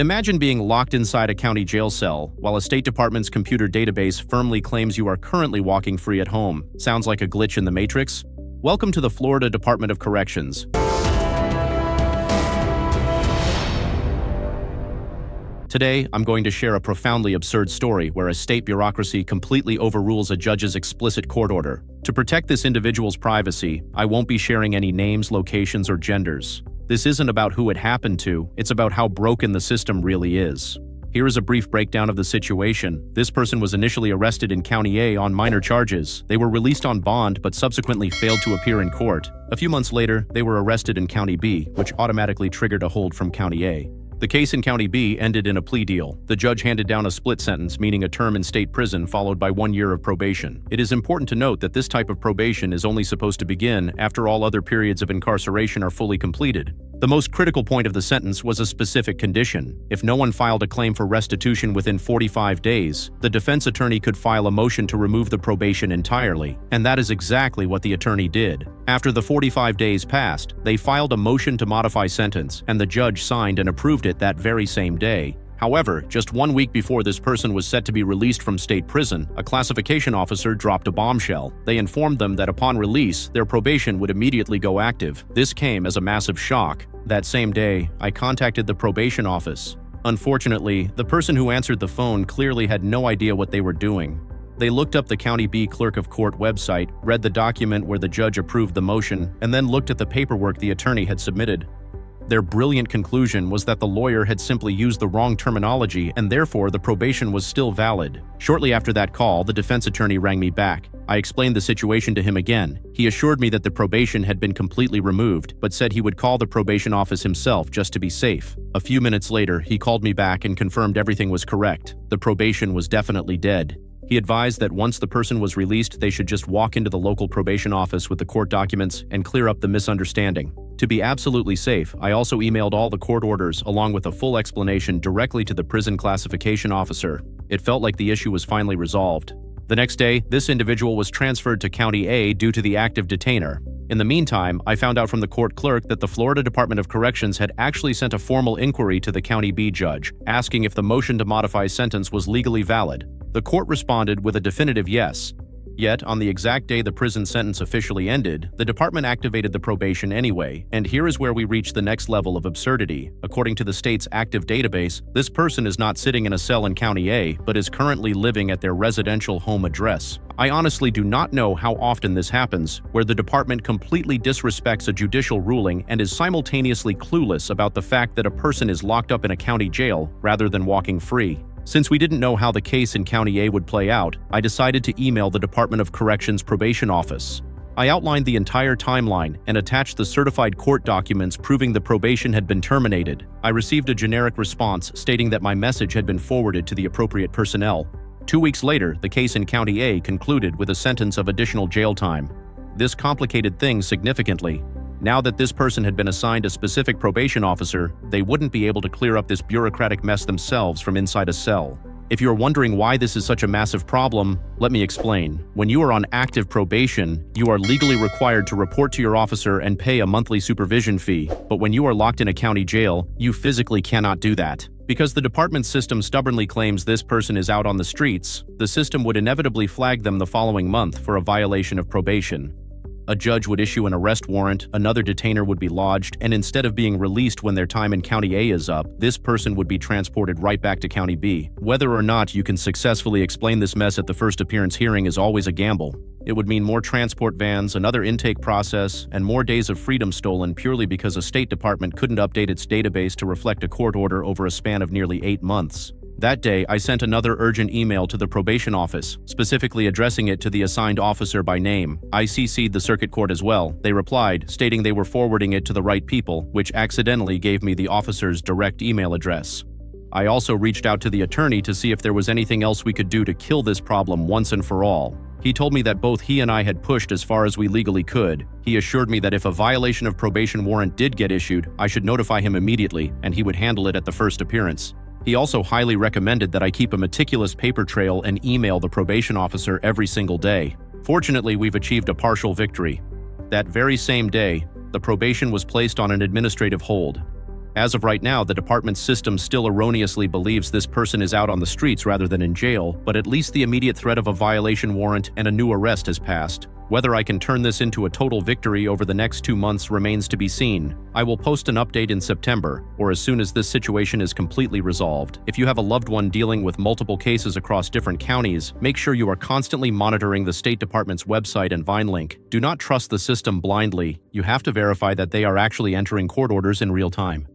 Imagine being locked inside a county jail cell while a State Department's computer database firmly claims you are currently walking free at home. Sounds like a glitch in the Matrix? Welcome to the Florida Department of Corrections. Today, I'm going to share a profoundly absurd story where a state bureaucracy completely overrules a judge's explicit court order. To protect this individual's privacy, I won't be sharing any names, locations, or genders. This isn't about who it happened to, it's about how broken the system really is. Here is a brief breakdown of the situation. This person was initially arrested in County A on minor charges. They were released on bond but subsequently failed to appear in court. A few months later, they were arrested in County B, which automatically triggered a hold from County A. The case in County B ended in a plea deal. The judge handed down a split sentence, meaning a term in state prison followed by 1 year of probation. It is important to note that this type of probation is only supposed to begin after all other periods of incarceration are fully completed. The most critical point of the sentence was a specific condition. If no one filed a claim for restitution within 45 days, the defense attorney could file a motion to remove the probation entirely. And that is exactly what the attorney did. After the 45 days passed, they filed a motion to modify sentence, and the judge signed and approved it that very same day. However, just 1 week before this person was set to be released from state prison, a classification officer dropped a bombshell. They informed them that upon release, their probation would immediately go active. This came as a massive shock. That same day, I contacted the probation office. Unfortunately, the person who answered the phone clearly had no idea what they were doing. They looked up the County B Clerk of Court website, read the document where the judge approved the motion, and then looked at the paperwork the attorney had submitted. Their brilliant conclusion was that the lawyer had simply used the wrong terminology and therefore the probation was still valid. Shortly after that call, the defense attorney rang me back. I explained the situation to him again. He assured me that the probation had been completely removed, but said he would call the probation office himself just to be safe. A few minutes later, he called me back and confirmed everything was correct. The probation was definitely dead. He advised that once the person was released, they should just walk into the local probation office with the court documents and clear up the misunderstanding. To be absolutely safe, I also emailed all the court orders along with a full explanation directly to the prison classification officer. It felt like the issue was finally resolved. The next day, this individual was transferred to County A due to the active detainer. In the meantime, I found out from the court clerk that the Florida Department of Corrections had actually sent a formal inquiry to the County B judge, asking if the motion to modify sentence was legally valid. The court responded with a definitive yes. Yet, on the exact day the prison sentence officially ended, the department activated the probation anyway, and here is where we reach the next level of absurdity. According to the state's active database, this person is not sitting in a cell in County A, but is currently living at their residential home address. I honestly do not know how often this happens, where the department completely disrespects a judicial ruling and is simultaneously clueless about the fact that a person is locked up in a county jail rather than walking free. Since we didn't know how the case in County A would play out, I decided to email the Department of Corrections probation office. I outlined the entire timeline and attached the certified court documents proving the probation had been terminated. I received a generic response stating that my message had been forwarded to the appropriate personnel. 2 weeks later, the case in County A concluded with a sentence of additional jail time. This complicated things significantly. Now that this person had been assigned a specific probation officer, they wouldn't be able to clear up this bureaucratic mess themselves from inside a cell. If you're wondering why this is such a massive problem, let me explain. When you are on active probation, you are legally required to report to your officer and pay a monthly supervision fee. But when you are locked in a county jail, you physically cannot do that. Because the department system stubbornly claims this person is out on the streets, the system would inevitably flag them the following month for a violation of probation. A judge would issue an arrest warrant, another detainer would be lodged, and instead of being released when their time in County A is up, this person would be transported right back to County B. Whether or not you can successfully explain this mess at the first appearance hearing is always a gamble. It would mean more transport vans, another intake process, and more days of freedom stolen purely because a State Department couldn't update its database to reflect a court order over a span of nearly 8 months. That day, I sent another urgent email to the probation office, specifically addressing it to the assigned officer by name. I CC'd the circuit court as well. They replied, stating they were forwarding it to the right people, which accidentally gave me the officer's direct email address. I also reached out to the attorney to see if there was anything else we could do to kill this problem once and for all. He told me that both he and I had pushed as far as we legally could. He assured me that if a violation of probation warrant did get issued, I should notify him immediately, and he would handle it at the first appearance. He also highly recommended that I keep a meticulous paper trail and email the probation officer every single day. Fortunately, we've achieved a partial victory. That very same day, the probation was placed on an administrative hold. As of right now, the department's system still erroneously believes this person is out on the streets rather than in jail, but at least the immediate threat of a violation warrant and a new arrest has passed. Whether I can turn this into a total victory over the next 2 months remains to be seen. I will post an update in September, or as soon as this situation is completely resolved. If you have a loved one dealing with multiple cases across different counties, make sure you are constantly monitoring the State Department's website and Vine link. Do not trust the system blindly. You have to verify that they are actually entering court orders in real time.